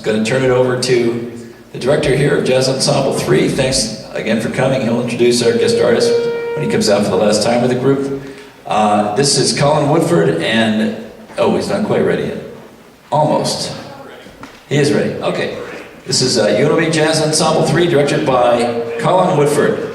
going to turn it over to the director here of Jazz Ensemble 3. Thanks again for coming. He'll introduce our guest artist when he comes out for the last time with the group. This is Colin Woodford, and oh, he's not quite ready yet. Almost. He is ready. Okay. This is UNLV Jazz Ensemble 3, directed by Colin Woodford.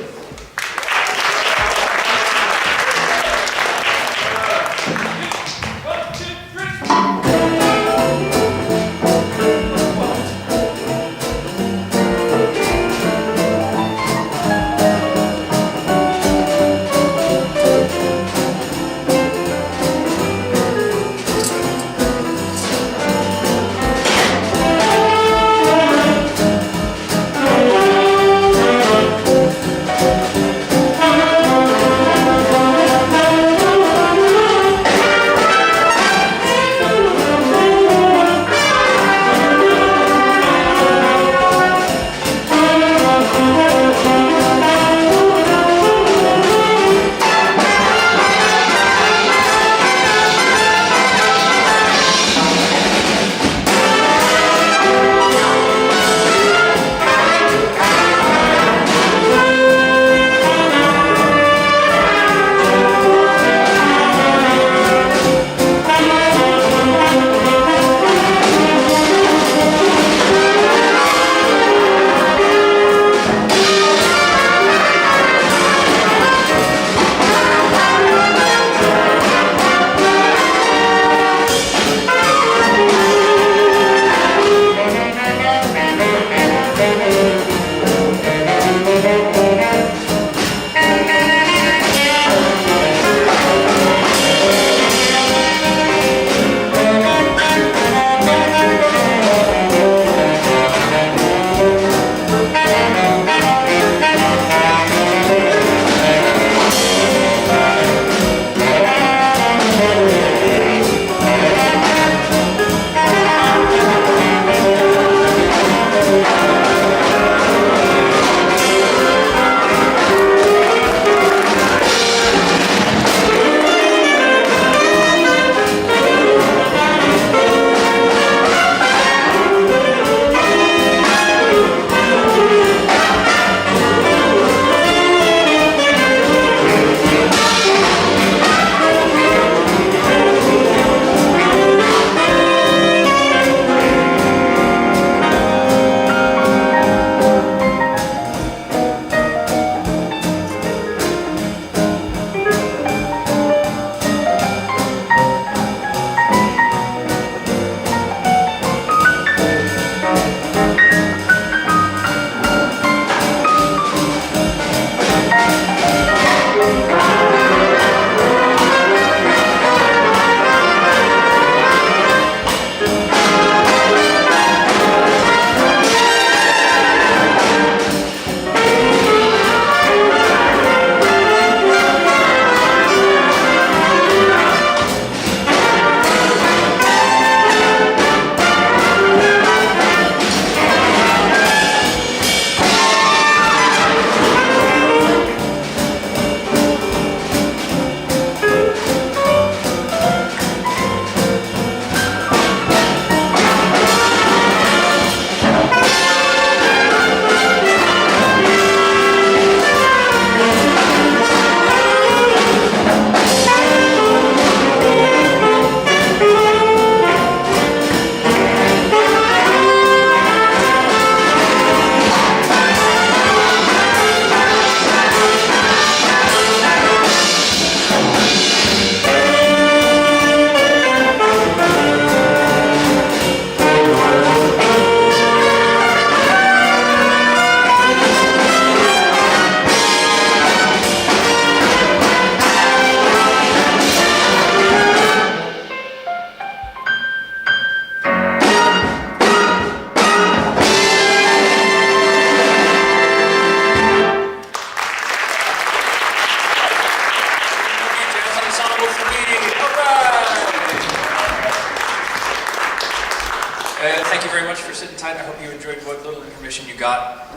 Thank you very much for sitting tight. I hope you enjoyed what little information you got.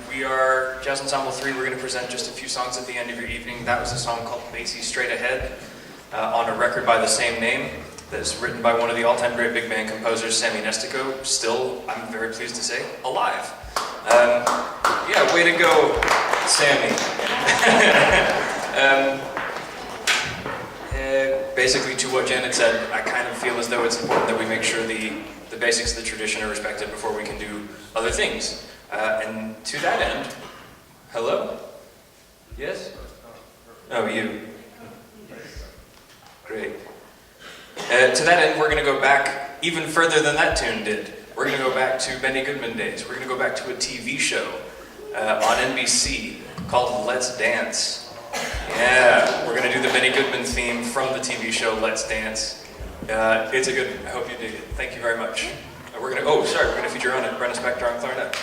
We are Jazz Ensemble 3. We're going to present just a few songs at the end of your evening. That was a song called Macy Straight Ahead on a record by the same name. that's written by one of the all-time great big band composers, Sammy Nestico, still, I'm very pleased to say, alive. Yeah, way to go, Sammy. Basically, to what Janet said, I kind of feel as though it's important that we make sure the basics of the tradition are respected before we can do other things. And to that end, hello? Yes? Oh, you. Great. To that end, we're going to go back even further than that tune did. We're going to go back to Benny Goodman days. We're going to go back to a TV show on NBC called Let's Dance. Yeah, we're going to do the Benny Goodman theme from the TV show Let's Dance. It's a good, I hope you dig it. Thank you very much. We're going to feature on it Brenna Spector on clarinet.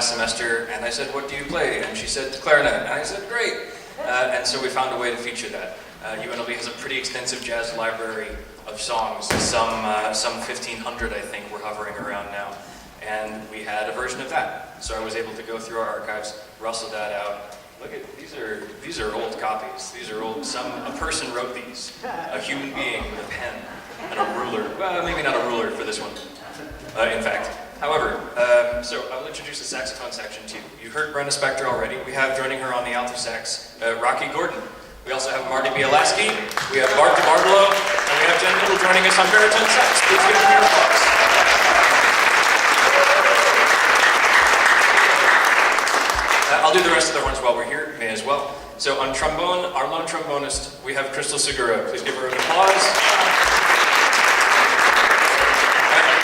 Semester, and I said, "What do you play?" And she said, "Clarinet." And I said, "Great." And so we found a way to feature that. UNLV has a pretty extensive jazz library of songs, some 1,500 I think we're hovering around now, and we had a version of that. So I was able to go through our archives, rustle that out. Look at these are old copies. These are old. A person wrote these, a human being with a pen and a ruler. Well, maybe not a ruler for this one, in fact. However, so I will introduce the saxophone section to you. You heard Brenna Spector already. We have joining her on the alto sax, Rocky Gordon. We also have Marty Bielaski, we have Bart DeBartolo, and we have Jen Little joining us on baritone sax. Please give them your applause. I'll do the rest of the horns while we're here, you may as well. So on trombone, our lone trombonist, we have Crystal Segura. Please give her an applause.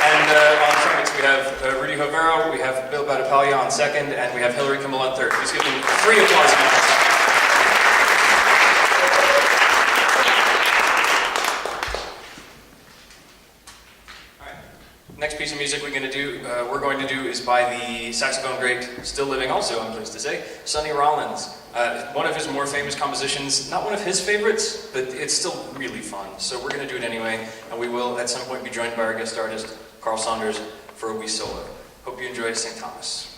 And on trumpets, we have Rudy Hovero, we have Bill Battipaglia on second, and we have Hillary Kimmel on third. Please give them 3 applause minutes. music we're going to do is by the saxophone great, still living also, I'm pleased to say, Sonny Rollins. One of his more famous compositions, not one of his favorites, but it's still really fun. So we're going to do it anyway, and we will at some point be joined by our guest artist, Carl Saunders, for a wee solo. Hope you enjoy St. Thomas.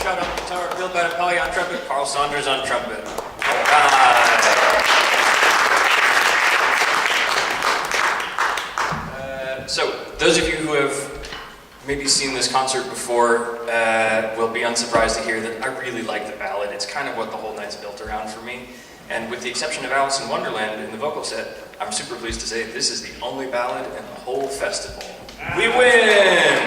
Shot on guitar, Bill Batapelli on trumpet, Carl Saunders on trumpet. Alright. So, those of you who have maybe seen this concert before will be unsurprised to hear that I really like the ballad. It's kind of what the whole night's built around for me. And with the exception of Alice in Wonderland in the vocal set, I'm super pleased to say this is the only ballad in the whole festival. We win!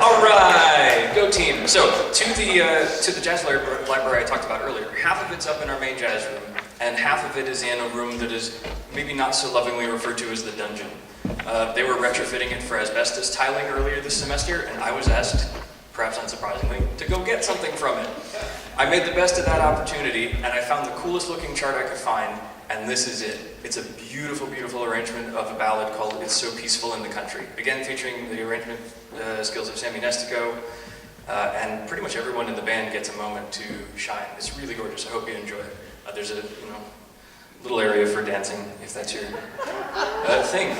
All right, go team. So, to the jazz library I talked about earlier, half of it's up in our main jazz room, and half of it is in a room that is maybe not so lovingly referred to as the dungeon. They were retrofitting it for asbestos tiling earlier this semester, and I was asked, perhaps unsurprisingly, to go get something from it. I made the best of that opportunity, and I found the coolest looking chart I could find, and this is it. It's a beautiful, beautiful arrangement of a ballad called It's So Peaceful in the Country. Again, featuring the arrangement skills of Sammy Nestico, and pretty much everyone in the band gets a moment to shine. It's really gorgeous. I hope you enjoy it. There's a little area for dancing, if that's your thing.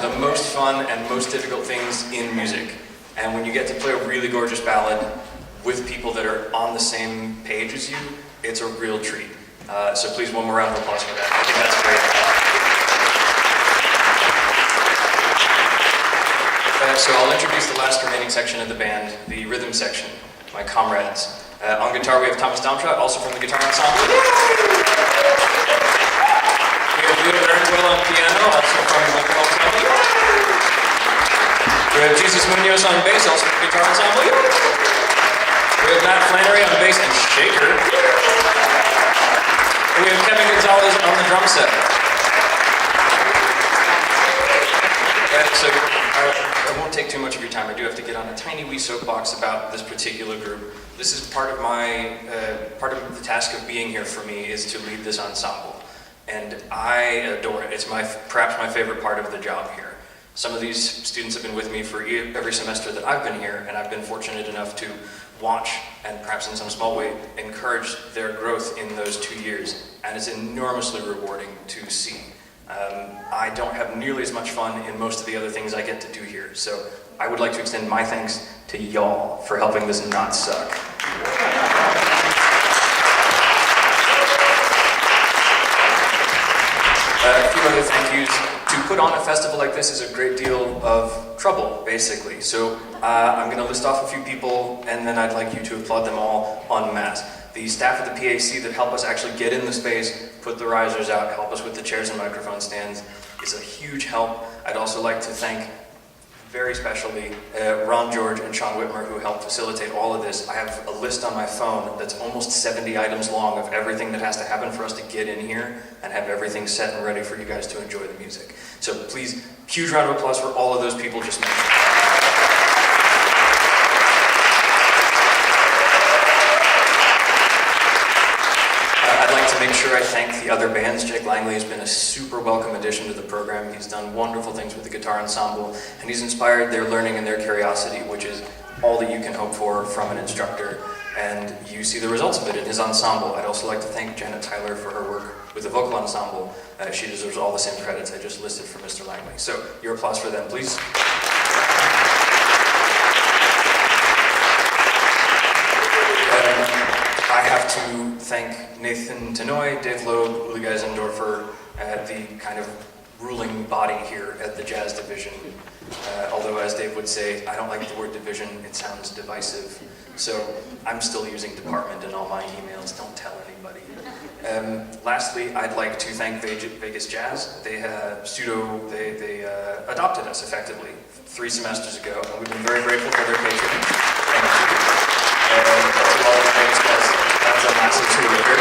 to the most fun and most difficult things in music. And when you get to play a really gorgeous ballad with people that are on the same page as you, it's a real treat. So please, one more round of applause for that. I think that's great. So I'll introduce the last remaining section of the band, the rhythm section, my comrades. On guitar, we have Thomas Domschott, also from the Guitar Ensemble. We have Leo Bernwell on piano, also from the Vocal Ensemble. We have Jesus Munoz on bass, also from the Guitar Ensemble. We have Matt Flannery on bass and shaker. And we have Kevin Gonzalez on the drum set. So I won't take too much of your time. I do have to get on a tiny wee soapbox about this particular group. This is part of the task of being here for me is to lead this ensemble. And I adore it. It's perhaps my favorite part of the job here. Some of these students have been with me for every semester that I've been here, and I've been fortunate enough to watch and perhaps in some small way encourage their growth in those 2 years. And it's enormously rewarding to see. I don't have nearly as much fun in most of the other things I get to do here. So I would like to extend my thanks to y'all for helping this not suck. A few other thank yous. To put on a festival like this is a great deal of trouble, basically. So I'm going to list off a few people, and then I'd like you to applaud them all en masse. The staff at the PAC that help us actually get in the space, put the risers out, help us with the chairs and microphone stands is a huge help. I'd also like to thank very specially Ron George and Sean Whitmer who helped facilitate all of this. I have a list on my phone that's almost 70 items long of everything that has to happen for us to get in here and have everything set and ready for you guys to enjoy the music. So please, huge round of applause for all of those people just mentioned. I'd like to make sure I thank the other bands. Jake Langley has been a super welcome addition to the program. He's done wonderful things with the Guitar Ensemble, and he's inspired their learning and their curiosity, which is all that you can hope for from an instructor. And you see the results of it in his ensemble. I'd also like to thank Janet Tyler for her work with the vocal ensemble. She deserves all the same credits I just listed for Mr. Langley. So your applause for them, please. I have to thank Nathan Tenoy, Dave Loeb, Uli Geisendorfer, the kind of ruling body here at the Jazz Division. Although, as Dave would say, I don't like the word division, it sounds divisive. So I'm still using department in all my emails, don't tell anybody. Lastly, I'd like to thank Vegas Jazz. They adopted us effectively 3 semesters ago, and we've been very grateful for their patronage. Thank you. To all the Vegas Jazz, that's a massive cheerleader.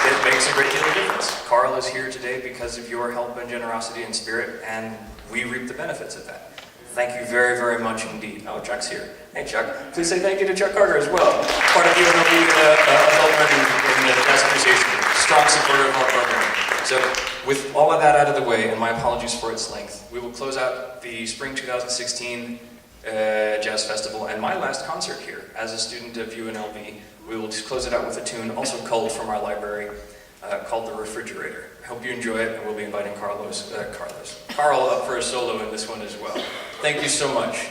It makes a great deal of difference. Carl is here today because of your help and generosity and spirit, and we reap the benefits of that. Thank you very, very much indeed. Oh, Chuck's here. Hey, Chuck. Please say thank you to Chuck Carter as well. Part of UNLV adult learning in the Jazz Appreciation. Strong supporter of our program. So, with all of that out of the way, and my apologies for its length, we will close out the Spring 2016 Jazz Festival and my last concert here as a student of UNLV. We will just close it out with a tune also culled from our library called The Refrigerator. I hope you enjoy it, and we'll be inviting Carl up for a solo in this one as well. Thank you so much.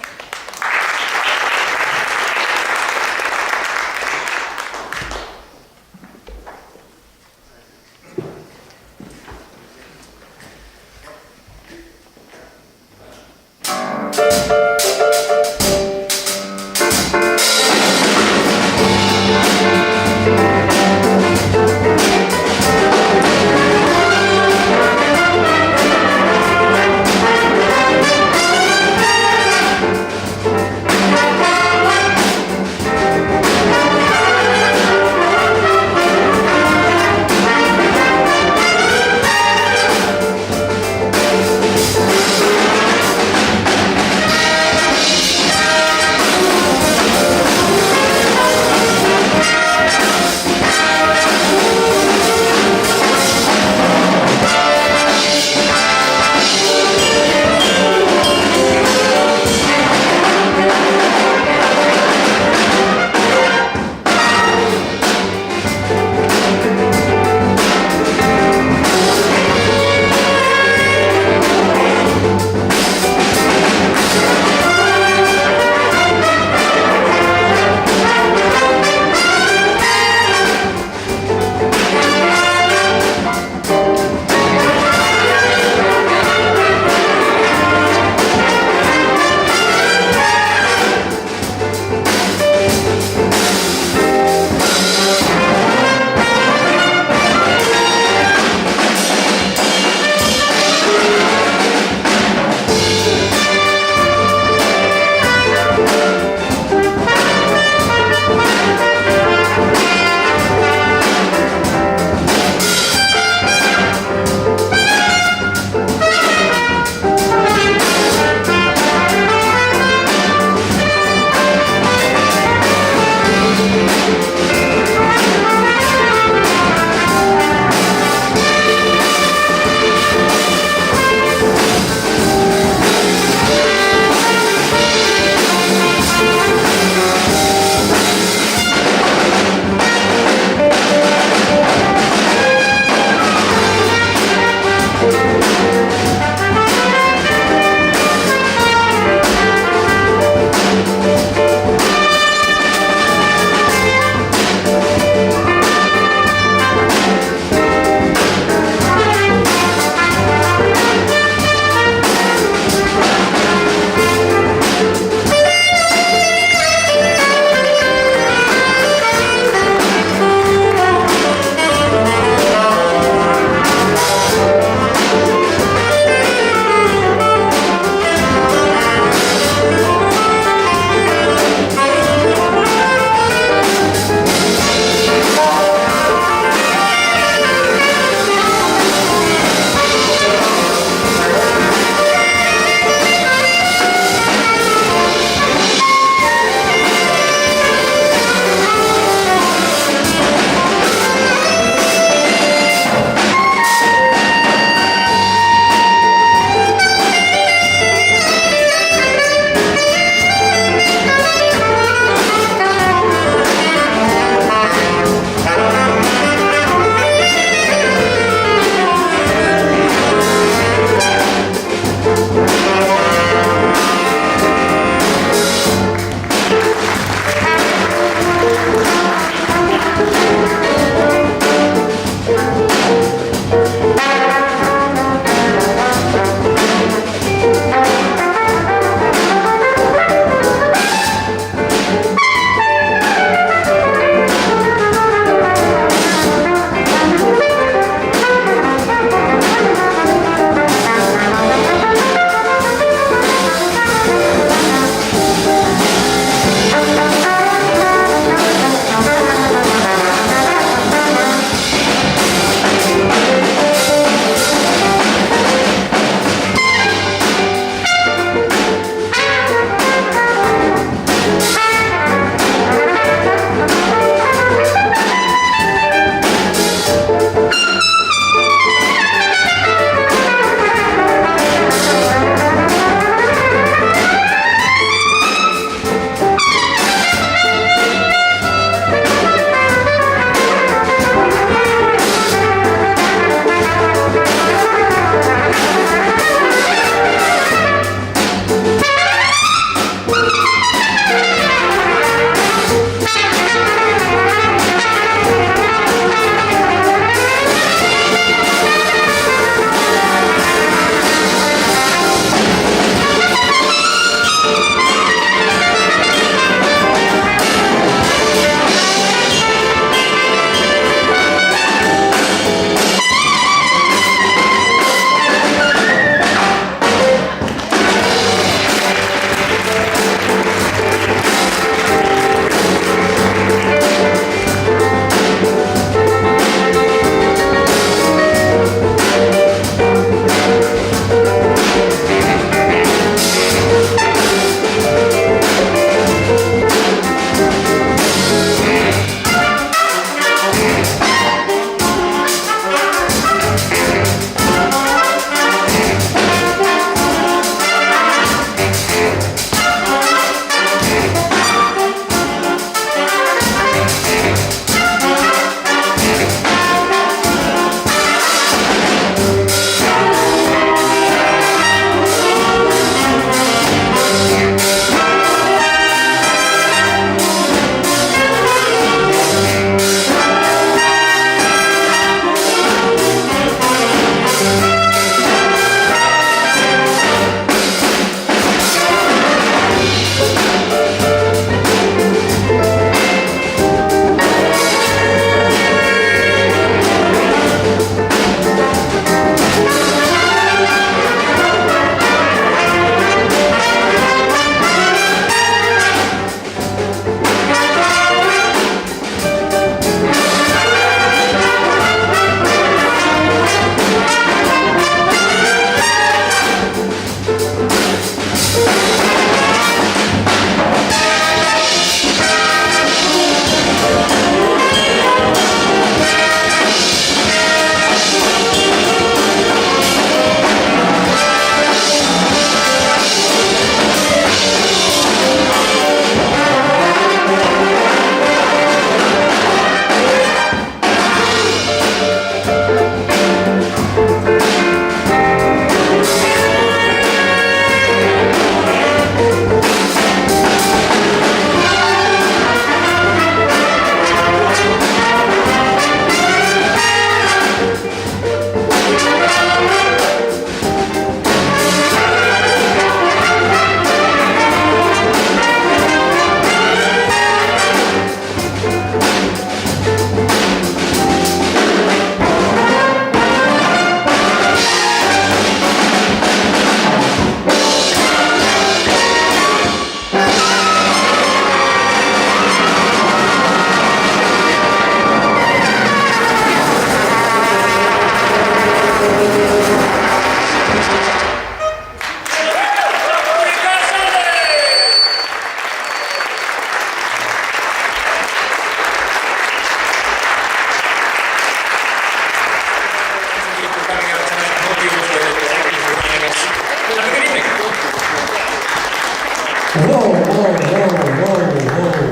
Whoa, whoa,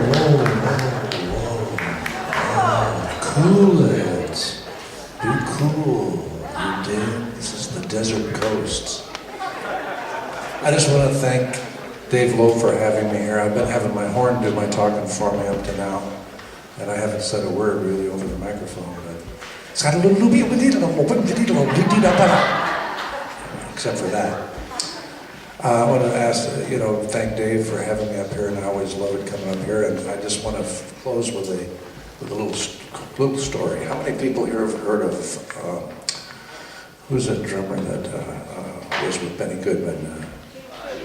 whoa, cool it. Be cool. You dig? This is the desert coast. I just want to thank Dave Lowe for having me here. I've been having my horn do my talking for me up to now, and I haven't said a word really over the microphone, but except for that. I want to ask, thank Dave for having me up here, and I always love it coming up here. And I just want to close with a little story. How many people here have heard of who's that drummer that was with Benny Goodman?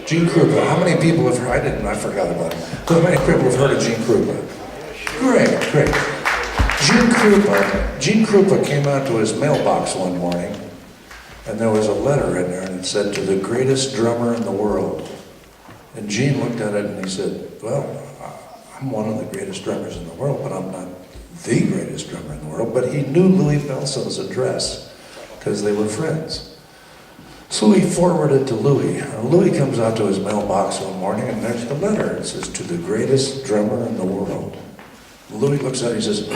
Gene Krupa. How many people have heard? I forgot about him. How many people have heard of Gene Krupa? Great. Gene Krupa came out to his mailbox one morning, and there was a letter in there, and it said, "To the greatest drummer in the world." And Gene looked at it and he said, "Well, I'm one of the greatest drummers in the world, but I'm not the greatest drummer in the world." But he knew Louis Bellson's address because they were friends. So he forwarded to Louis. Louis comes out to his mailbox one morning, and there's the letter. It says, "To the greatest drummer in the world." Louis looks at it and he says,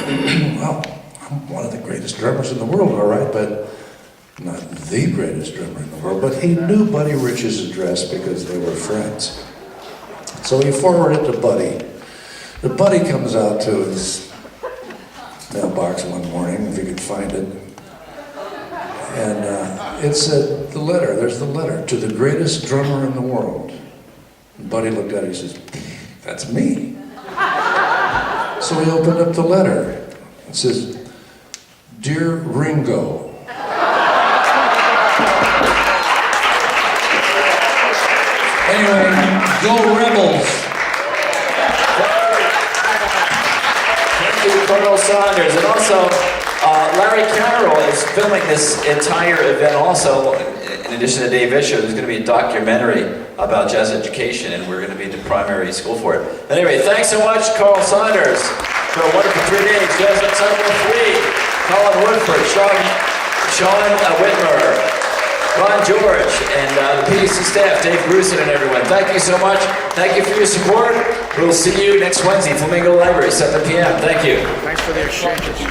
"Well, I'm one of the greatest drummers in the world, all right, but not the greatest drummer in the world." But he knew Buddy Rich's address because they were friends. So he forwarded to Buddy. The Buddy comes out to his mailbox one morning, if he could find it. And it said, there's the letter, "To the greatest drummer in the world." And Buddy looked at it and he says, "That's me." So he opened up the letter. It says, "Dear Ringo." Anyway, go Rebels! Thank you, Colonel Saunders. And also, Larry Carroll is filming this entire event also. In addition to Dave Isher, there's going to be a documentary about jazz education, and we're going to be the primary school for it. Anyway, thanks so much, Carl Saunders, for a wonderful 3 days. Jazz Ensemble 3, Colin Woodford, Sean Whitmer, Ron George, and the PDC staff, Dave Grusin and everyone. Thank you so much. Thank you for your support. We'll see you next Wednesday, Flamingo Library, 7 p.m. Thank you. Thanks for the exchanges.